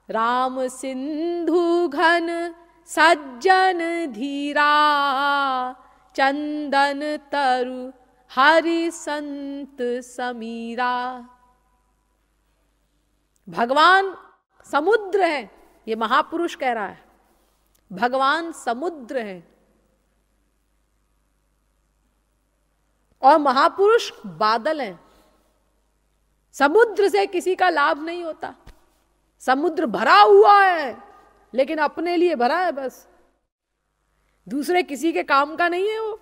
राम सिंधु घन सज्जन धीरा, चंदन तरु हरि संत समीरा। भगवान समुद्र है, ये महापुरुष कह रहा है। भगवान समुद्र है और महापुरुष बादल हैं। समुद्र से किसी का लाभ नहीं होता। समुद्र भरा हुआ है लेकिन अपने लिए भरा है बस, दूसरे किसी के काम का नहीं है वो।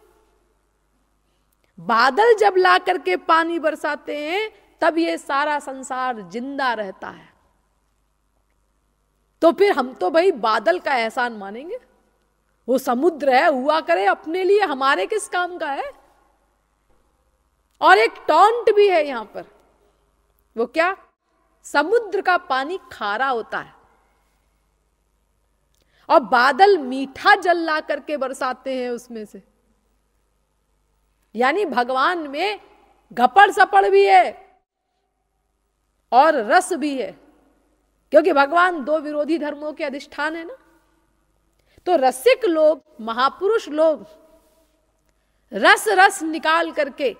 बादल जब ला करके पानी बरसाते हैं तब ये सारा संसार जिंदा रहता है। तो फिर हम तो भाई बादल का एहसान मानेंगे। वो समुद्र है, हुआ करे अपने लिए, हमारे किस काम का है। और एक टॉन्ट भी है यहां पर। वो क्या? समुद्र का पानी खारा होता है और बादल मीठा जल ला करके बरसाते हैं उसमें से। यानी भगवान में घपड़ सपड़ भी है और रस भी है, क्योंकि भगवान दो विरोधी धर्मों के अधिष्ठान है ना। तो रसिक लोग, महापुरुष लोग रस रस निकाल करके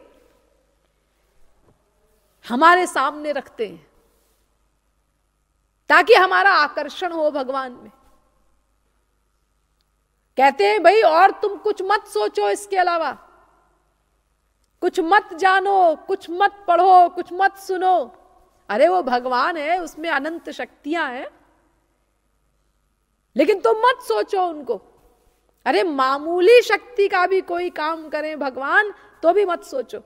हमारे सामने रखते हैं ताकि हमारा आकर्षण हो भगवान में। कहते हैं भाई और तुम कुछ मत सोचो, इसके अलावा कुछ मत जानो, कुछ मत पढ़ो, कुछ मत सुनो। अरे वो भगवान है, उसमें अनंत शक्तियां हैं, लेकिन तुम मत सोचो उनको। अरे मामूली शक्ति का भी कोई काम करें भगवान तो भी मत सोचो,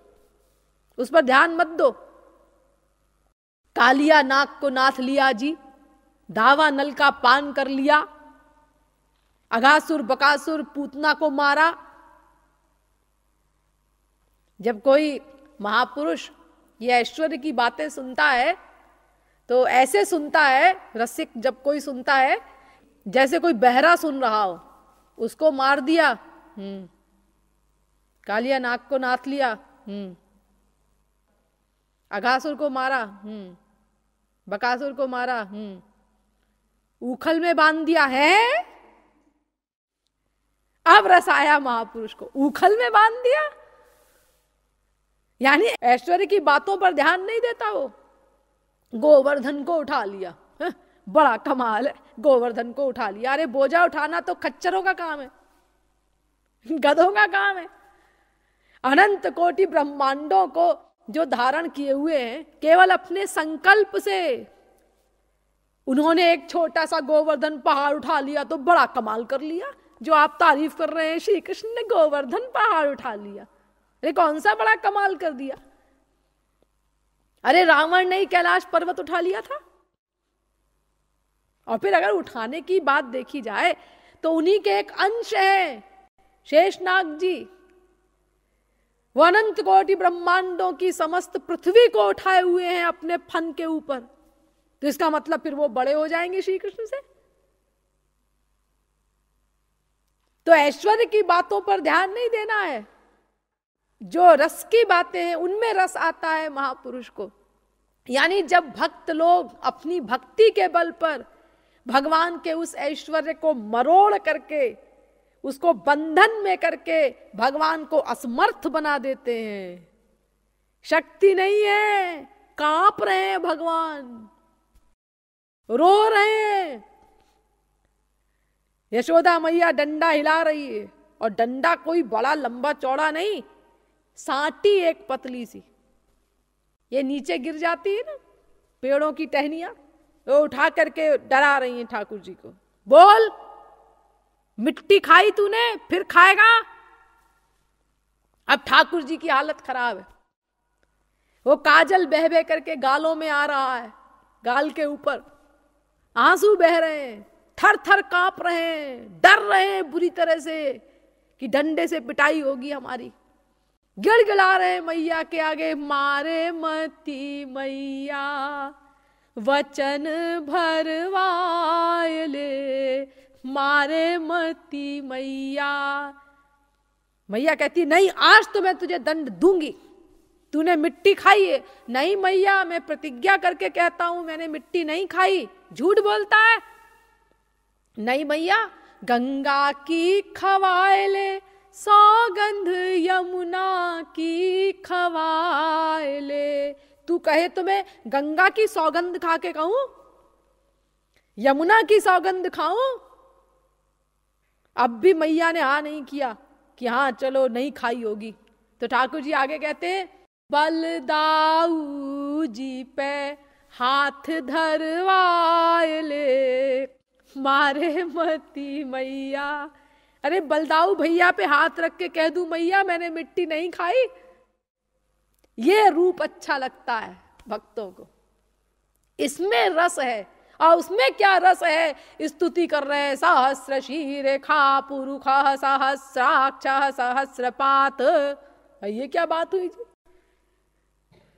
उस पर ध्यान मत दो। कालिया नाक को नाथ लिया जी, दावा नल का पान कर लिया, अघासुर बकासुर पूतना को मारा। जब कोई महापुरुष ये ऐश्वर्य की बातें सुनता है तो ऐसे सुनता है, रसिक जब कोई सुनता है जैसे कोई बहरा सुन रहा हो। उसको मार दिया, कालिया नाक को नाथ लिया, अघासुर को मारा, बकासुर को मारा, उखल में बांध दिया है। अब रस आया महापुरुष को, उखल में बांध दिया। यानी ऐश्वर्य की बातों पर ध्यान नहीं देता वो। गोवर्धन को उठा लिया, बड़ा कमाल है, गोवर्धन को उठा लिया। अरे बोझा उठाना तो खच्चरों का काम है, गधों का काम है। अनंत कोटि ब्रह्मांडों को जो धारण किए हुए हैं केवल अपने संकल्प से, उन्होंने एक छोटा सा गोवर्धन पहाड़ उठा लिया तो बड़ा कमाल कर लिया। जो आप तारीफ कर रहे हैं श्री कृष्ण ने गोवर्धन पहाड़ उठा लिया, अरे कौन सा बड़ा कमाल कर दिया। अरे रावण ने ही कैलाश पर्वत उठा लिया था। और फिर अगर उठाने की बात देखी जाए तो उन्हीं के एक अंश है शेषनाग जी। वो अनंत कोटि ब्रह्मांडों की समस्त पृथ्वी को उठाए हुए हैं अपने फन के ऊपर। तो इसका मतलब फिर वो बड़े हो जाएंगे श्री कृष्ण से। तो ऐश्वर्य की बातों पर ध्यान नहीं देना है, जो रस की बातें हैं उनमें रस आता है महापुरुष को। यानी जब भक्त लोग अपनी भक्ति के बल पर भगवान के उस ऐश्वर्य को मरोड़ करके, उसको बंधन में करके भगवान को असमर्थ बना देते हैं। शक्ति नहीं है, कांप रहे हैं भगवान, रो रहे हैं। यशोदा मैया डंडा हिला रही है और डंडा कोई बड़ा लंबा चौड़ा नहीं, सांटी एक पतली सी, ये नीचे गिर जाती है ना पेड़ों की टहनियां, वो उठा करके डरा रही हैं ठाकुर जी को। बोल, मिट्टी खाई तूने, फिर खाएगा। अब ठाकुर जी की हालत खराब है, वो काजल बह बह करके गालों में आ रहा है, गाल के ऊपर आंसू बह रहे हैं, थर थर कांप रहे हैं, डर रहे हैं बुरी तरह से कि डंडे से पिटाई होगी हमारी। गिड़गिड़ा रहे मैया के आगे, मारे मती मैया वचन भरवाए ले, मारे मती मैया। मैया कहती नहीं, आज तो मैं तुझे दंड दूंगी, तूने मिट्टी खाई है। नहीं मैया, मैं प्रतिज्ञा करके कहता हूं मैंने मिट्टी नहीं खाई, झूठ बोलता है? नहीं भैया, गंगा की खवाए ले सौगंध यमुना की खवाए ले। तू कहे तो मैं गंगा की सौगंध खा के कहूं, यमुना की सौगंध खाऊं? अब भी मैया ने हाँ नहीं किया कि हाँ चलो नहीं खाई होगी। तो ठाकुर जी आगे कहते हैं, बलदाऊ जी पे हाथ धरवाए ले मारे मती मैया। अरे बलदाऊ भैया पे हाथ रख के कह दूं मैया मैंने मिट्टी नहीं खाई? ये रूप अच्छा लगता है भक्तों को, इसमें रस है। और उसमें क्या रस है? स्तुति कर रहे हैं, सहस्र शीरेखा पुरुष सहस्राक्ष सहस्रपात। ये क्या बात हुई जी?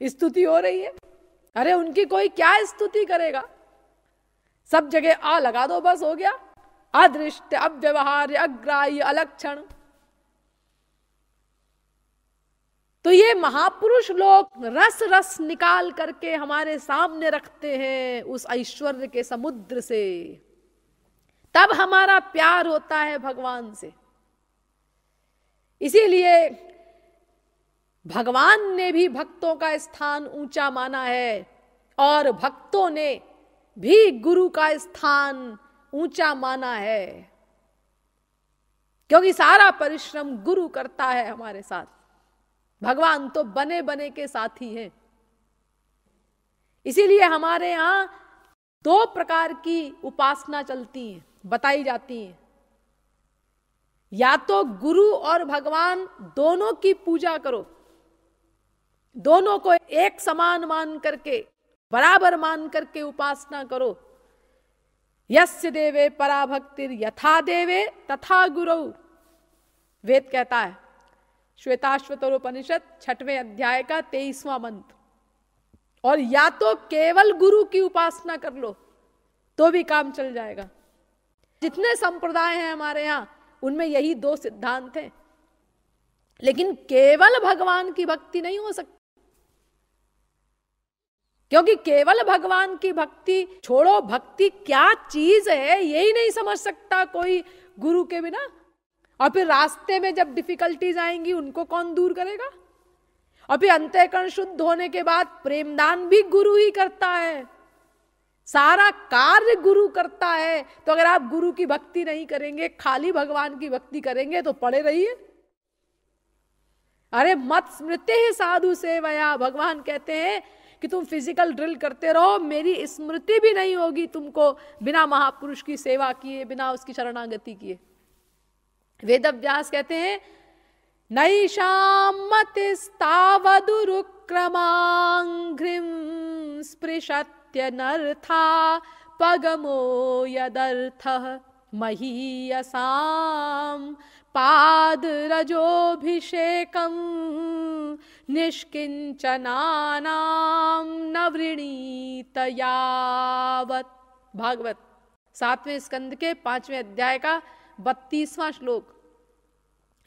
स्तुति हो रही है। अरे उनकी कोई क्या स्तुति करेगा? सब जगह आ लगा दो, बस हो गया। अदृष्ट अव्यवहार्य अग्राह्य अलक्षण। तो ये महापुरुष लोग रस रस निकाल करके हमारे सामने रखते हैं उस ऐश्वर्य के समुद्र से, तब हमारा प्यार होता है भगवान से। इसीलिए भगवान ने भी भक्तों का स्थान ऊंचा माना है और भक्तों ने भी गुरु का स्थान ऊंचा माना है, क्योंकि सारा परिश्रम गुरु करता है हमारे साथ। भगवान तो बने बने के साथी हैं। इसीलिए हमारे यहां 2 प्रकार की उपासना चलती हैं, बताई जाती हैं। या तो गुरु और भगवान दोनों की पूजा करो, दोनों को एक समान मान करके, बराबर मान करके उपासना करो। यस्य देवे पराभक्तिर यथा देवे तथा गुरु, वेद कहता है, श्वेताश्वतरोपनिषद 6वें अध्याय का 23वां मंत्र। और या तो केवल गुरु की उपासना कर लो तो भी काम चल जाएगा। जितने संप्रदाय हैं हमारे यहां उनमें यही 2 सिद्धांत हैं, लेकिन केवल भगवान की भक्ति नहीं हो सकती, क्योंकि केवल भगवान की भक्ति छोड़ो, भक्ति क्या चीज है यही नहीं समझ सकता कोई गुरु के बिना। और फिर रास्ते में जब डिफिकल्टीज आएंगी उनको कौन दूर करेगा? और फिर अंतःकरण शुद्ध होने के बाद प्रेमदान भी गुरु ही करता है, सारा कार्य गुरु करता है। तो अगर आप गुरु की भक्ति नहीं करेंगे, खाली भगवान की भक्ति करेंगे तो पड़े रहिए। अरे मत स्मृति साधु सेवया, भगवान कहते हैं कि तुम फिजिकल ड्रिल करते रहो, मेरी स्मृति भी नहीं होगी तुमको बिना महापुरुष की सेवा किए, बिना उसकी शरणागति किए। वेदव्यास कहते हैं, नैषां मतिस्तावदुरुक्रमाङ्घ्रिं स्पृशत्यनर्था पगमो यदर्थः महीयसां पादरजोभिषेकं निष्किंचनानां न वृणीत यावत्। भागवत 7वें स्कंद के 5वें अध्याय का 32वां श्लोक।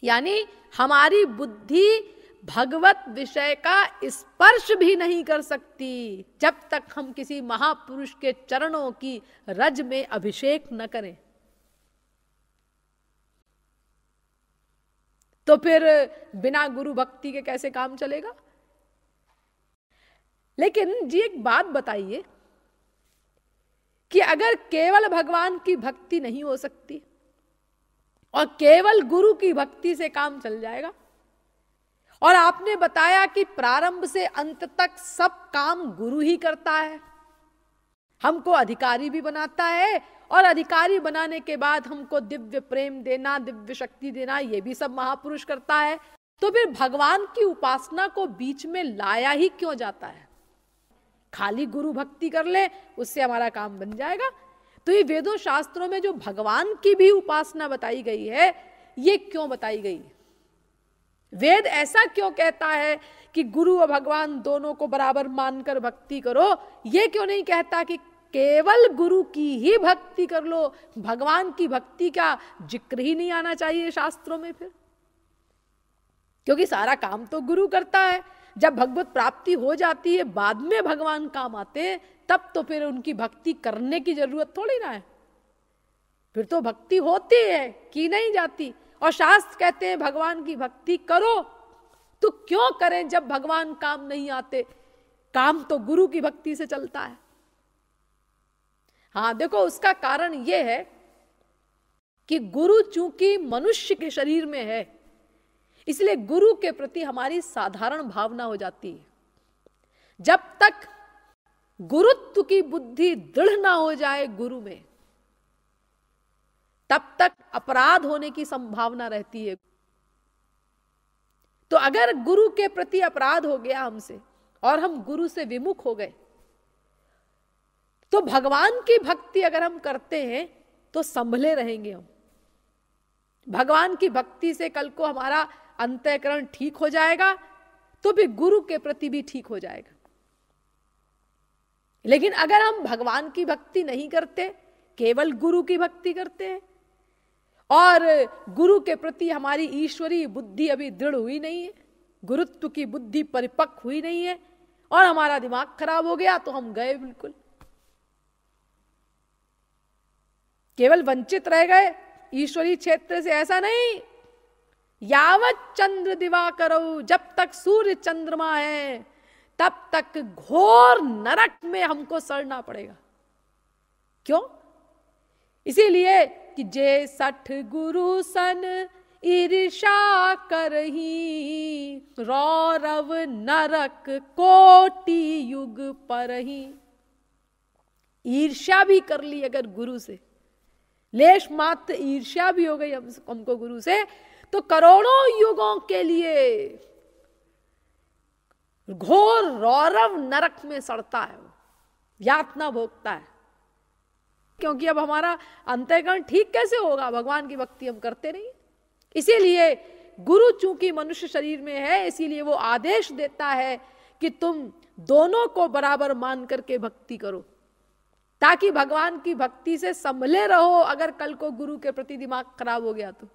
यानी हमारी बुद्धि भगवत विषय का स्पर्श भी नहीं कर सकती जब तक हम किसी महापुरुष के चरणों की रज में अभिषेक न करें। तो फिर बिना गुरु भक्ति के कैसे काम चलेगा? लेकिन जी एक बात बताइए कि अगर केवल भगवान की भक्ति नहीं हो सकती और केवल गुरु की भक्ति से काम चल जाएगा, और आपने बताया कि प्रारंभ से अंत तक सब काम गुरु ही करता है, हमको अधिकारी भी बनाता है और अधिकारी बनाने के बाद हमको दिव्य प्रेम देना, दिव्य शक्ति देना, ये भी सब महापुरुष करता है, तो फिर भगवान की उपासना को बीच में लाया ही क्यों जाता है? खाली गुरु भक्ति कर ले, उससे हमारा काम बन जाएगा। तो ये वेदों शास्त्रों में जो भगवान की भी उपासना बताई गई है, ये क्यों बताई गई? वेद ऐसा क्यों कहता है कि गुरु और भगवान दोनों को बराबर मानकर भक्ति करो? ये क्यों नहीं कहता कि केवल गुरु की ही भक्ति कर लो, भगवान की भक्ति का जिक्र ही नहीं आना चाहिए शास्त्रों में? फिर क्योंकि सारा काम तो गुरु करता है, जब भगवत प्राप्ति हो जाती है, बाद में भगवान काम आते हैं, तब तो फिर उनकी भक्ति करने की जरूरत थोड़ी ना है। फिर तो भक्ति होती है, की नहीं जाती। और शास्त्र कहते हैं भगवान की भक्ति करो, तो क्यों करें जब भगवान काम नहीं आते? काम तो गुरु की भक्ति से चलता है। हाँ देखो, उसका कारण यह है कि गुरु चूंकि मनुष्य के शरीर में है, इसलिए गुरु के प्रति हमारी साधारण भावना हो जाती है। जब तक गुरुत्व की बुद्धि दृढ़ ना हो जाए गुरु में, तब तक अपराध होने की संभावना रहती है। तो अगर गुरु के प्रति अपराध हो गया हमसे और हम गुरु से विमुख हो गए, तो भगवान की भक्ति अगर हम करते हैं तो संभले रहेंगे हम। भगवान की भक्ति से कल को हमारा अंतःकरण ठीक हो जाएगा, तो भी गुरु के प्रति भी ठीक हो जाएगा। लेकिन अगर हम भगवान की भक्ति नहीं करते, केवल गुरु की भक्ति करते हैं, और गुरु के प्रति हमारी ईश्वरीय बुद्धि अभी दृढ़ हुई नहीं है, गुरुत्व की बुद्धि परिपक्व हुई नहीं है, और हमारा दिमाग खराब हो गया, तो हम गए बिल्कुल, केवल वंचित रह गए ईश्वरीय क्षेत्र से। ऐसा नहीं, यावत चंद्र दिवाकरौ, जब तक सूर्य चंद्रमा है तब तक घोर नरक में हमको सड़ना पड़ेगा। क्यों? इसीलिए कि जे सठ गुरु सन ईर्षा करही, रौरव नरक कोटि युग परही। ईर्ष्या भी कर ली अगर गुरु से, लेश मात्र ईर्ष्या भी हो गई हमको गुरु से, तो करोड़ों युगों के लिए घोर रौरव नरक में सड़ता है, वो यातना भोगता है। क्योंकि अब हमारा अंतःकरण ठीक कैसे होगा? भगवान की भक्ति हम करते नहीं। इसीलिए गुरु चूंकि मनुष्य शरीर में है, इसीलिए वो आदेश देता है कि तुम दोनों को बराबर मान करके भक्ति करो, ताकि भगवान की भक्ति से संभले रहो। अगर कल को गुरु के प्रति दिमाग खराब हो गया तो,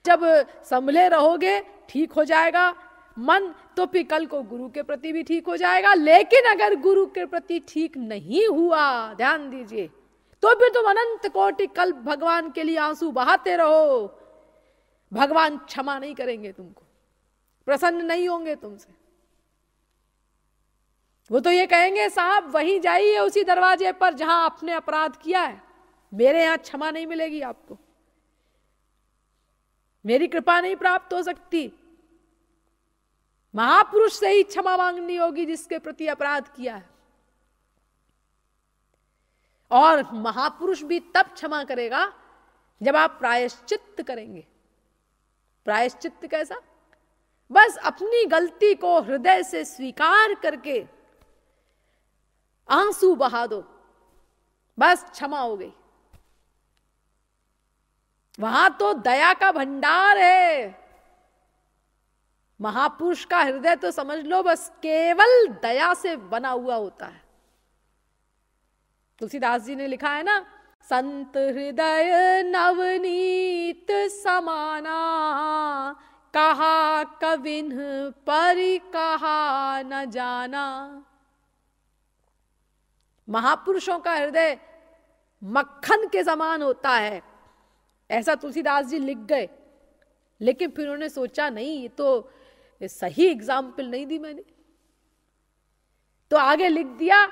जब संभले रहोगे ठीक हो जाएगा मन, तो फिर कल को गुरु के प्रति भी ठीक हो जाएगा। लेकिन अगर गुरु के प्रति ठीक नहीं हुआ, ध्यान दीजिए, तो फिर तुम अनंत कोटि कल्प भगवान के लिए आंसू बहाते रहो, भगवान क्षमा नहीं करेंगे तुमको, प्रसन्न नहीं होंगे तुमसे। वो तो ये कहेंगे साहब वहीं जाइए उसी दरवाजे पर जहां आपने अपराध किया है, मेरे यहां क्षमा नहीं मिलेगी आपको, मेरी कृपा नहीं प्राप्त हो सकती। महापुरुष से ही क्षमा मांगनी होगी जिसके प्रति अपराध किया है। और महापुरुष भी तब क्षमा करेगा जब आप प्रायश्चित्त करेंगे। प्रायश्चित्त कैसा? बस अपनी गलती को हृदय से स्वीकार करके आंसू बहा दो, बस क्षमा हो गई। वहां तो दया का भंडार है। महापुरुष का हृदय तो समझ लो बस केवल दया से बना हुआ होता है। तुलसीदास जी ने लिखा है ना, संत हृदय नवनीत समाना, कहा कविन परि कहा न जाना। महापुरुषों का हृदय मक्खन के समान होता है, ऐसा तुलसीदास जी लिख गए। लेकिन फिर उन्होंने सोचा नहीं, ये तो सही एग्जाम्पल नहीं दी मैंने, तो आगे लिख दिया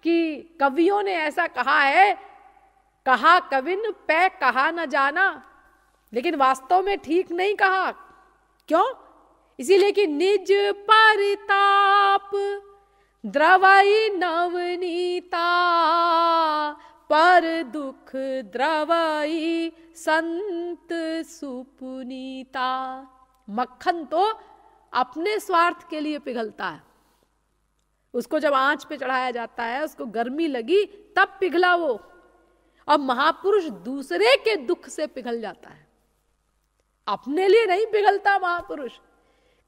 कि कवियों ने ऐसा कहा है, कहा कविन पै कहा न जाना, लेकिन वास्तव में ठीक नहीं कहा। क्यों? इसीलिए कि निज परिताप द्रवई नवनीता, पर दुख द्रवई संत सुपुनीता। मक्खन तो अपने स्वार्थ के लिए पिघलता है, उसको जब आंच पे चढ़ाया जाता है, उसको गर्मी लगी तब पिघला वो। अब महापुरुष दूसरे के दुख से पिघल जाता है, अपने लिए नहीं पिघलता महापुरुष।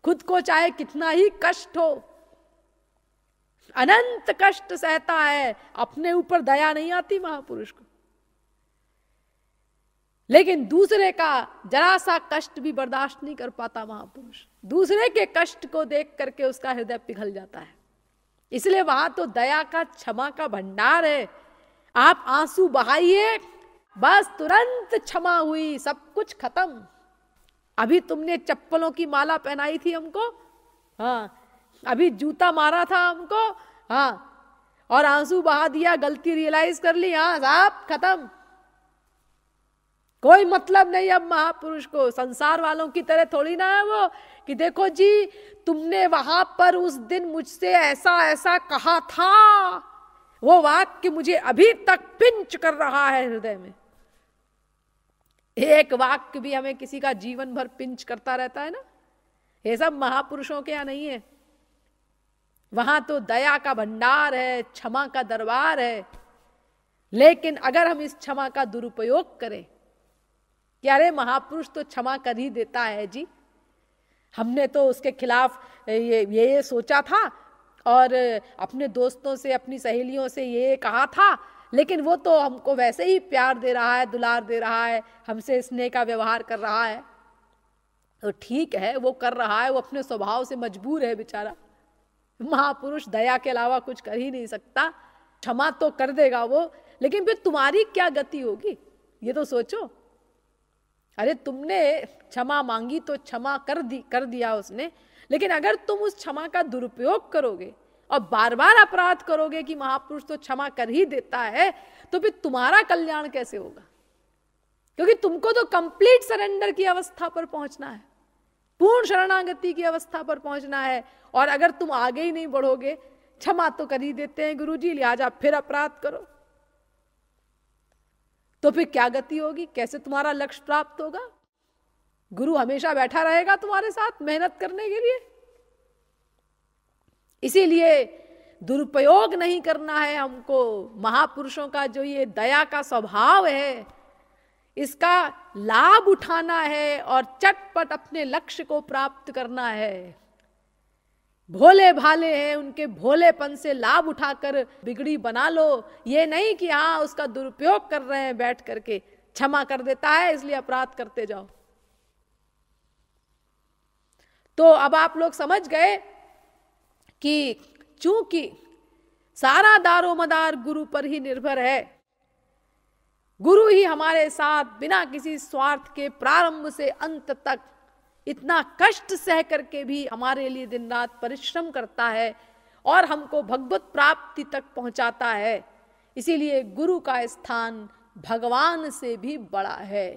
खुद को चाहे कितना ही कष्ट हो, अनंत कष्ट सहता है, अपने ऊपर दया नहीं आती महापुरुष को। लेकिन दूसरे का जरा सा कष्ट भी बर्दाश्त नहीं कर पाता महापुरुष। दूसरे के कष्ट को देख करके उसका हृदय पिघल जाता है। इसलिए वहां तो दया का, क्षमा का भंडार है। आप आंसू बहाइए, बस तुरंत क्षमा हुई, सब कुछ खत्म। अभी तुमने चप्पलों की माला पहनाई थी हमको, हाँ, अभी जूता मारा था हमको, हाँ, और आंसू बहा दिया, गलती रियलाइज कर ली, हाँ साहब खत्म। कोई मतलब नहीं अब महापुरुष को। संसार वालों की तरह थोड़ी ना है वो कि देखो जी तुमने वहां पर उस दिन मुझसे ऐसा ऐसा कहा था, वो वाक्य मुझे अभी तक पिंच कर रहा है हृदय में। एक वाक्य भी हमें किसी का जीवन भर पिंच करता रहता है ना। ये सब महापुरुषों के यहाँ नहीं है। वहां तो दया का भंडार है, क्षमा का दरबार है। लेकिन अगर हम इस क्षमा का दुरुपयोग करें कि अरे महापुरुष तो क्षमा कर ही देता है जी, हमने तो उसके खिलाफ ये सोचा था और अपने दोस्तों से, अपनी सहेलियों से ये कहा था, लेकिन वो तो हमको वैसे ही प्यार दे रहा है, दुलार दे रहा है, हमसे स्नेह का व्यवहार कर रहा है। तो ठीक है, वो कर रहा है, वो अपने स्वभाव से मजबूर है बेचारा। महापुरुष दया के अलावा कुछ कर ही नहीं सकता। क्षमा तो कर देगा वो, लेकिन फिर तुम्हारी क्या गति होगी ये तो सोचो। अरे तुमने क्षमा मांगी तो क्षमा कर दिया उसने, लेकिन अगर तुम उस क्षमा का दुरुपयोग करोगे और बार बार अपराध करोगे कि महापुरुष तो क्षमा कर ही देता है, तो फिर तुम्हारा कल्याण कैसे होगा? क्योंकि तुमको तो कंप्लीट सरेंडर की अवस्था पर पहुंचना है, पूर्ण शरणागति की अवस्था पर पहुंचना है। और अगर तुम आगे ही नहीं बढ़ोगे, क्षमा तो कर ही देते हैं गुरुजी, लिहाजा फिर अपराध करो, तो फिर क्या गति होगी? कैसे तुम्हारा लक्ष्य प्राप्त होगा? गुरु हमेशा बैठा रहेगा तुम्हारे साथ मेहनत करने के लिए। इसीलिए दुरुपयोग नहीं करना है हमको। महापुरुषों का जो ये दया का स्वभाव है, इसका लाभ उठाना है और चटपट अपने लक्ष्य को प्राप्त करना है। भोले भाले हैं, उनके भोलेपन से लाभ उठाकर बिगड़ी बना लो। ये नहीं कि हाँ उसका दुरुपयोग कर रहे हैं बैठ करके, क्षमा कर देता है इसलिए अपराध करते जाओ। तो अब आप लोग समझ गए कि चूंकि सारा दारोमदार गुरु पर ही निर्भर है, गुरु ही हमारे साथ बिना किसी स्वार्थ के प्रारंभ से अंत तक इतना कष्ट सह करके भी हमारे लिए दिन रात परिश्रम करता है और हमको भगवत प्राप्ति तक पहुंचाता है। इसीलिए गुरु का स्थान भगवान से भी बड़ा है।